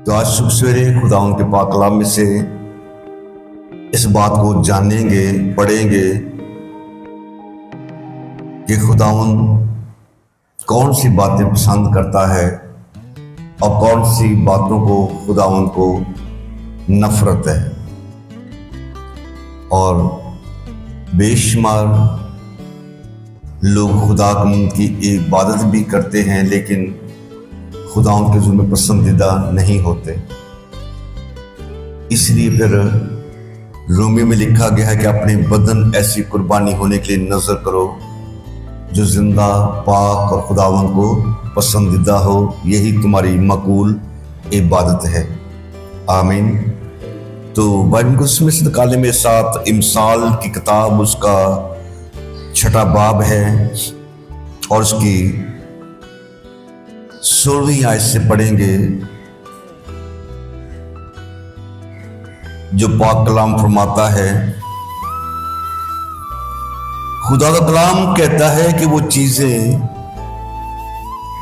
तो आज सुबह सवेरे खुदाउन के पाक कलाम में से इस बात को जानेंगे, पढ़ेंगे कि खुदाउन कौन सी बातें पसंद करता है और कौन सी बातों को खुदाउन को नफरत है। और बेशुमार लोग खुदा की इबादत भी करते हैं लेकिन खुदा उनके जुल्म में पसंदीदा नहीं होते। इसलिए फिर रोमी में लिखा गया है कि अपने बदन ऐसी कुर्बानी होने के लिए नजर करो जो जिंदा, पाक और खुदावन को पसंदीदा हो। यही तुम्हारी मकबूल इबादत है। आमीन। तो बाइबल मुक़द्दस से निकालने में साथ इमसाल की किताब उसका 6 बाब है और उसकी 16वीं आयत से पढ़ेंगे, जो पाक कलाम फरमाता है। खुदा का कलाम कहता है कि वो चीजें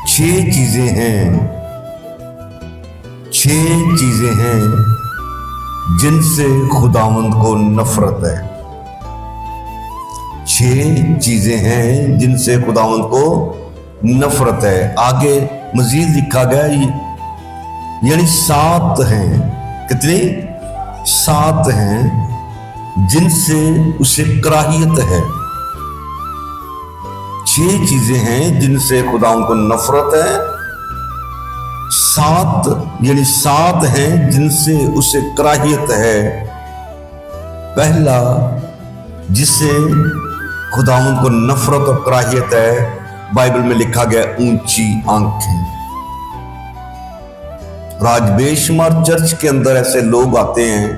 6 चीजें हैं, 6 चीजें हैं जिनसे खुदावंद को नफरत है। 6 चीजें हैं जिनसे खुदावंद को नफरत है। आगे मजीद लिखा गया यानी 7 हैं। कितने? 7 हैं जिनसे उसे कराहियत है। 6 चीजें हैं जिनसे खुदाओं को नफरत है। 7 हैं जिनसे उसे कराहियत है। पहला जिससे खुदाओं को नफरत और कराहियत है, बाइबल में लिखा गया ऊंची आंखें। आज बेशुमार चर्च के अंदर ऐसे लोग आते हैं,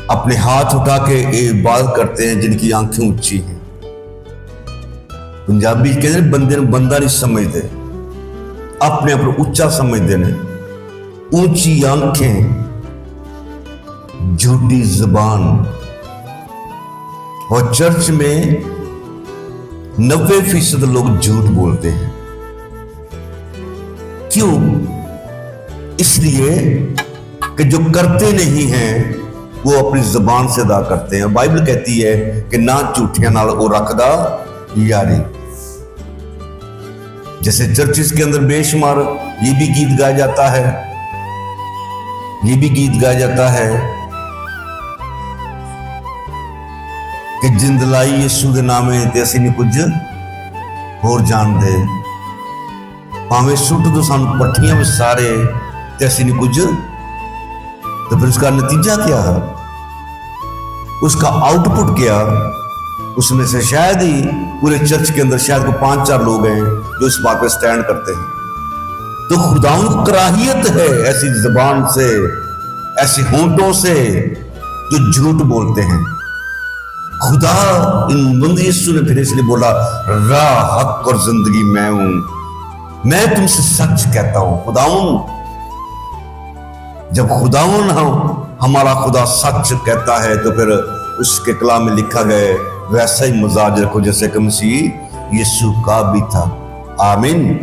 अपने हाथ उठा के इबादत करते हैं जिनकी आंखें ऊंची हैं। पंजाबी कहते हैं बंदे बंदा नहीं समझते, अपने आप को ऊंचा समझते हैं। ऊंची आंखें, झूठी जुबान। और चर्च में 90% लोग झूठ बोलते हैं। क्यों? इसलिए कि जो करते नहीं हैं वो अपनी जुबान से अदा करते हैं। बाइबल कहती है कि ना झूठियां नाल ओ रखदा यारी। जैसे चर्चिस के अंदर बेशुमार ये भी गीत गाया जाता है कि जिंदलाई यीशु दे नामे ते असीं नहीं कुछ होर जानदे, भावें सुट दो सानू पट्ठियां में सारे ते असीं नहीं कुछ। तो फिर उसका नतीजा क्या है? उसका आउटपुट क्या? उसमें से शायद ही पूरे चर्च के अंदर शायद को 5-4 लोग हैं जो इस बात पे स्टैंड करते हैं। तो खुदाउन को कराहियत है ऐसी जुबान से, ऐसे होंठों से जो झूठ बोलते हैं। खुदा इन बंदे यीशु ने फिर इसलिए बोला, राह, हक और जिंदगी मैं हूं, मैं तुमसे सच कहता हूं। खुदाउन, जब खुदाउन हमारा खुदा सच कहता है तो फिर उसके कलाम में लिखा गया वैसा ही मिजाज रखो जैसे कि मसीह यीशु का भी था। आमीन।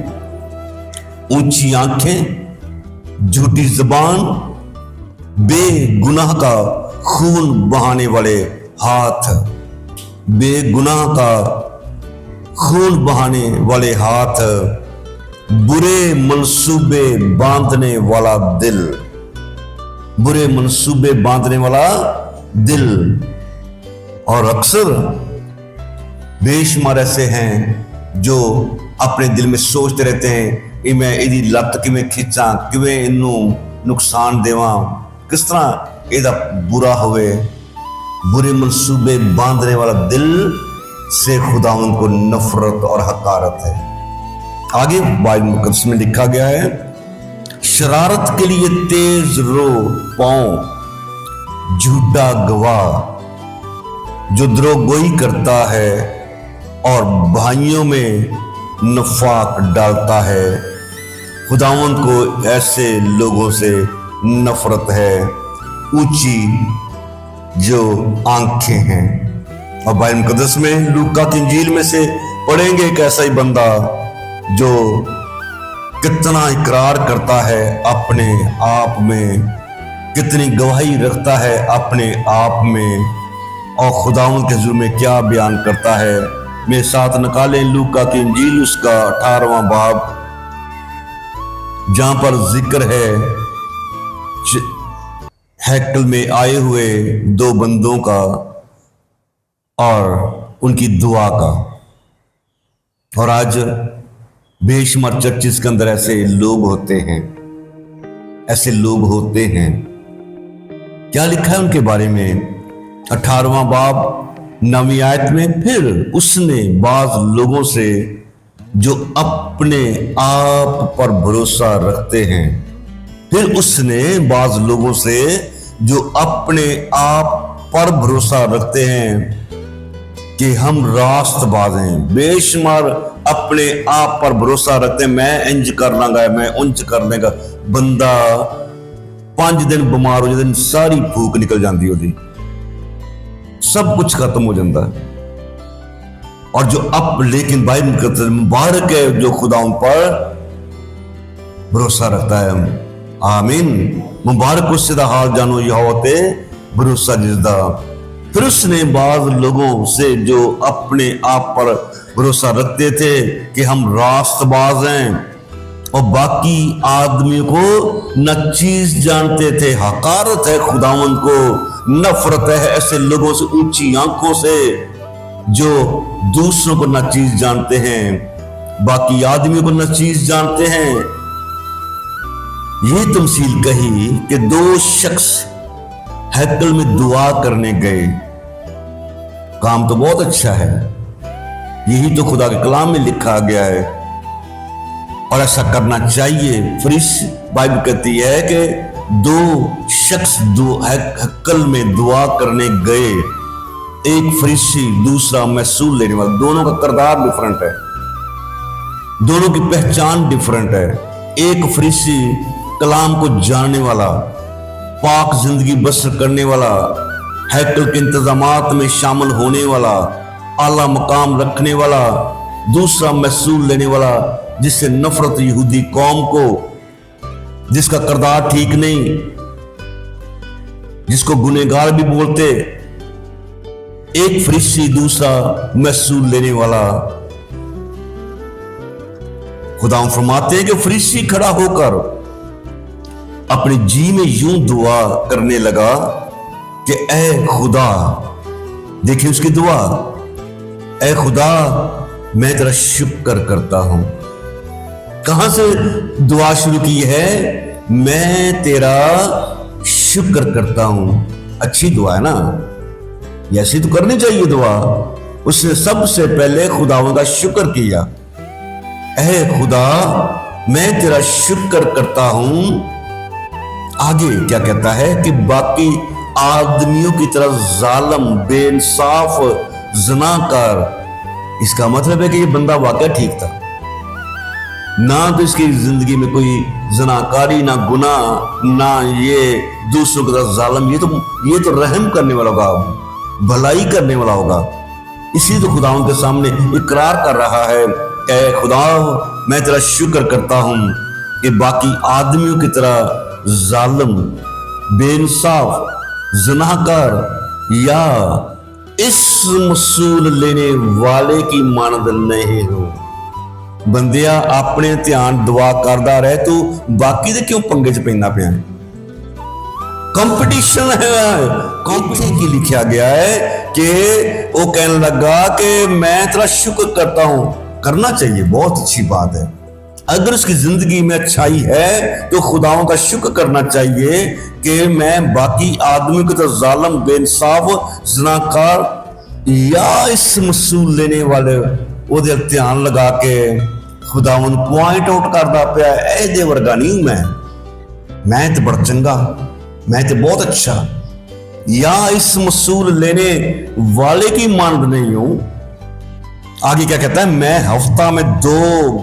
ऊंची आंखें, झूठी जुबान, बेगुनाह का खून बहाने वाले हाथ, बेगुनाह का खून बहाने वाले हाथ, बुरे मंसूबे बांधने वाला दिल, बुरे मंसूबे बांधने वाला दिल। और अक्सर बेशुमार ऐसे हैं जो अपने दिल में सोचते रहते हैं कि मैं इदी लत किवें खिंचा, किवें इनू नुकसान देवां, किस तरह इहदा बुरा होवे। बुरे मंसूबे बांधने वाला दिल से खुदावंद को नफरत और हकारत है। आगे बाइबल मुक़द्दस में लिखा गया है, शरारत के लिए तेज रो पांव, झूठा गवाह जो द्रोहगोई करता है और भाइयों में नफाक डालता है। खुदावंद को ऐसे लोगों से नफरत है। ऊंची जो आंखें हैं। और बाइबल मुक़द्दस में लूका की इंजील में से पढ़ेंगे एक ऐसा ही बंदा जो कितना इकरार करता है अपने आप में, कितनी गवाही रखता है अपने आप में, और खुदावंद के हुजूर में क्या बयान करता है। मेरे साथ निकालें लूका की इंजील उसका 18वां बाब, जहां पर जिक्र है हैकल में आए हुए दो बंदों का और उनकी दुआ का। और आज बेशुमार चर्चिस के अंदर ऐसे लोग होते हैं, ऐसे लोग होते हैं। क्या लिखा है उनके बारे में 18वां बाब 9वीं आयत में, फिर उसने बाज लोगों से जो अपने आप पर भरोसा रखते हैं, फिर उसने बाज लोगों से जो अपने आप पर भरोसा रखते हैं कि हम रास्तबाज हैं, बेशुमार अपने आप पर भरोसा रखते हैं, मैं इंज कर लांगा, मैं उंज कर लेगा। बंदा 5 दिन बीमार हो जाता, सारी भूख निकल जाती होती, सब कुछ खत्म हो जाता है। और जो अब लेकिन बाइबल मुबारक है जो खुदा उन पर भरोसा रखता है। आमीन। मुबारक उससे दा हाल जानो यहोवा ते भरोसा जिसदा। फिर उसने बाज लोगों से जो अपने आप पर भरोसा रखते थे कि हम रास्तबाज हैं और बाकी आदमियों को न चीज जानते थे, हकारत है खुदावंद को, नफरत है ऐसे लोगों से, ऊंची आंखों से जो दूसरों को न चीज जानते हैं, बाकी आदमियों को न चीज जानते हैं। ये तमसील कही कि 2 शख्स हैकल में दुआ करने गए। काम तो बहुत अच्छा है, यही तो खुदा के कलाम में लिखा गया है और ऐसा करना चाहिए। फरीसी बाइबल कहती है कि 2 शख्स हैकल में दुआ करने गए, एक फरीसी दूसरा महसूल लेने वाला। दोनों का किरदार डिफरेंट है, दोनों की पहचान डिफरेंट है। एक फरीसी कलाम को जानने वाला, पाक जिंदगी बसर करने वाला, हैकल के इंतजामात में शामिल होने वाला, आला मकाम रखने वाला। दूसरा महसूल लेने वाला जिससे नफरत यहूदी कौम को, जिसका किरदार ठीक नहीं, जिसको गुनहगार भी बोलते। एक फरीसी, दूसरा महसूल लेने वाला। खुदा फरमाते हैं कि फरीसी खड़ा होकर अपने जी में यूं दुआ करने लगा कि ऐ खुदा, देखिए उसकी दुआ, ऐ खुदा मैं तेरा शुक्र करता हूं। कहां से दुआ शुरू की है? मैं तेरा शुक्र करता हूं। अच्छी दुआ है ना, ऐसी तो करनी चाहिए दुआ। उसने सबसे पहले खुदावंद का शुक्र किया। ऐ खुदा मैं तेरा शुक्र करता हूं। आगे क्या कहता है कि बाकी आदमियों की तरह जालिम, बेइंसाफ, ज़नाकार। इसका मतलब है कि ये बंदा वाकई ठीक था, ना तो इसकी जिंदगी में कोई ज़नाकारी, ना गुनाह, ना ये दूसरों की तरह जालिम। ये तो रहम करने वाला होगा, भलाई करने वाला होगा। इसी तो खुदा उनके सामने इकरार कर रहा है, ऐ खुदा मैं तेरा शुक्र करता हूं कि बाकी आदमियों की तरह जालिम, बेइंसाफ, ज़नाकार या इस मसूल लेने वाले की मानद नहीं हो। बंदिया अपने ध्यान दुआ करदा रहे, तू बाकी दे क्यों पंगे च पैंदा पिया? कंपटीशन है। कंपटीशन की लिखा गया है कि वो कहने लगा कि मैं तेरा शुक्र करता हूं। करना चाहिए, बहुत अच्छी बात है। अगर उसकी जिंदगी में अच्छाई है तो खुदाओं का शुक्र करना चाहिए कि मैं बाकी आदमी को तो जालिम, बेइंसाफ, ज़नाकार या इस मसूल लेने वाले वो ध्यान लगा के खुदावन पॉइंट आउट करता पाया, ऐ वर्गा नहीं मैं तो बड़ा चंगा, मैं तो बहुत अच्छा, या इस मसूल लेने वाले की मानद नहीं हूं। आगे क्या कहता है? मैं हफ्ता में 2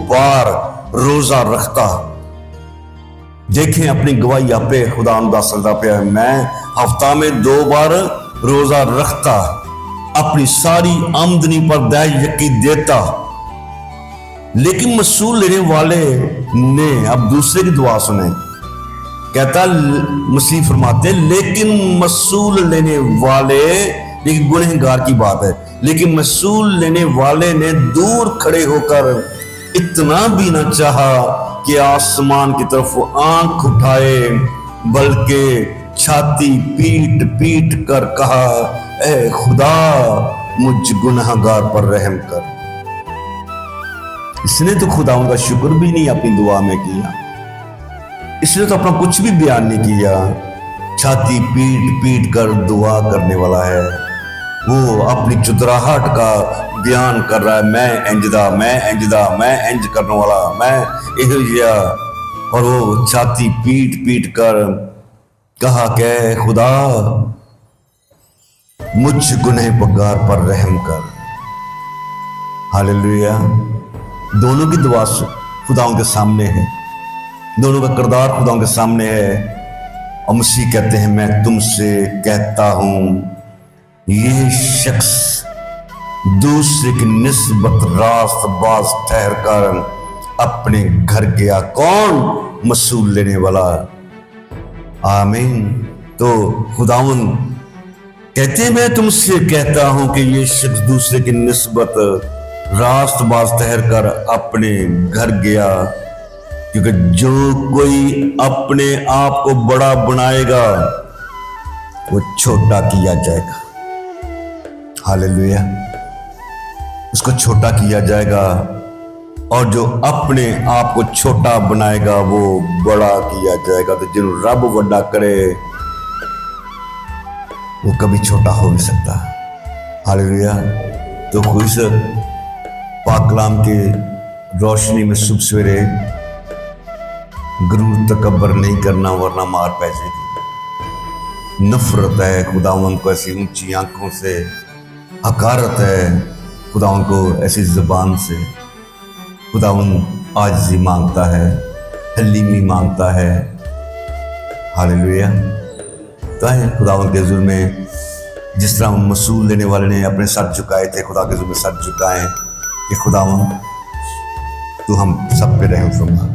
बार रोजा रखता। देखें अपनी गवाही आपे खुदा दस सकता पाया, मैं हफ्ता में 2 बार रोजा रखता, अपनी सारी आमदनी पर दया यकी देता। लेकिन मसूल लेने वाले ने, अब दूसरे की दुआ सुने, कहता मसीह फरमाते लेकिन मसूल लेने वाले, लेकिन गुनहगार की बात है, लेकिन मसूल लेने वाले ने दूर खड़े होकर इतना भी न चाहा कि आसमान की तरफ आंख उठाए, बल्कि छाती पीट पीट कर कहा, ए खुदा मुझ गुनहगार पर रहम कर। इसने तो खुदा उनका शुक्र भी नहीं अपनी दुआ में किया, इसने तो अपना कुछ भी बयान नहीं किया। छाती पीट पीट कर दुआ करने वाला है, वो अपनी चुतराहट का बयान कर रहा है, मैं इंजदा, मैं इंजदा, मैं इंज करने वाला, मैं इहिया। और वो छाती पीट पीट कर कहा कि खुदा मुझ गुनहगार पर रहम कर। हालेलुया। दोनों की दुआ खुदाओं के सामने है, दोनों का किरदार खुदाओं के सामने है। और मसीह कहते हैं मैं तुमसे कहता हूं, ये शख्स दूसरे की निस्बत रास्त बाज ठहर कर अपने घर गया। कौन? मसूल लेने वाला। आमीन। तो खुदावन कहते हैं मैं तुमसे कहता हूं कि ये शख्स दूसरे की निस्बत रास्तबाज ठहर कर अपने घर गया, क्योंकि जो कोई अपने आप को बड़ा बनाएगा वो छोटा किया जाएगा। हालेलुया। उसको छोटा किया जाएगा, और जो अपने आप को छोटा बनाएगा वो बड़ा किया जाएगा। तो जिन रब बड़ा करे वो कभी छोटा हो नहीं सकता। हालेलुया। तो खुश पाक कलाम के रोशनी में सुबह सवेरे गुरूर तकब्बर नहीं करना, वरना मार पै जाएगी। नफरत है खुदावंद को ऐसी ऊंची आंखों से, हकारत है खुदावंद को ऐसी जुबान से। खुदावंद आजिज़ी मांगता है, हलीमी मांगता है। हालेलुया। तो है खुदावंद के हुज़ूर में जिस तरह मसूल लेने वाले ने अपने सर झुकाए थे, खुदा के हुज़ूर में सर झुकाएं कि खुदावंद तू हम सब पे रहम फरमा।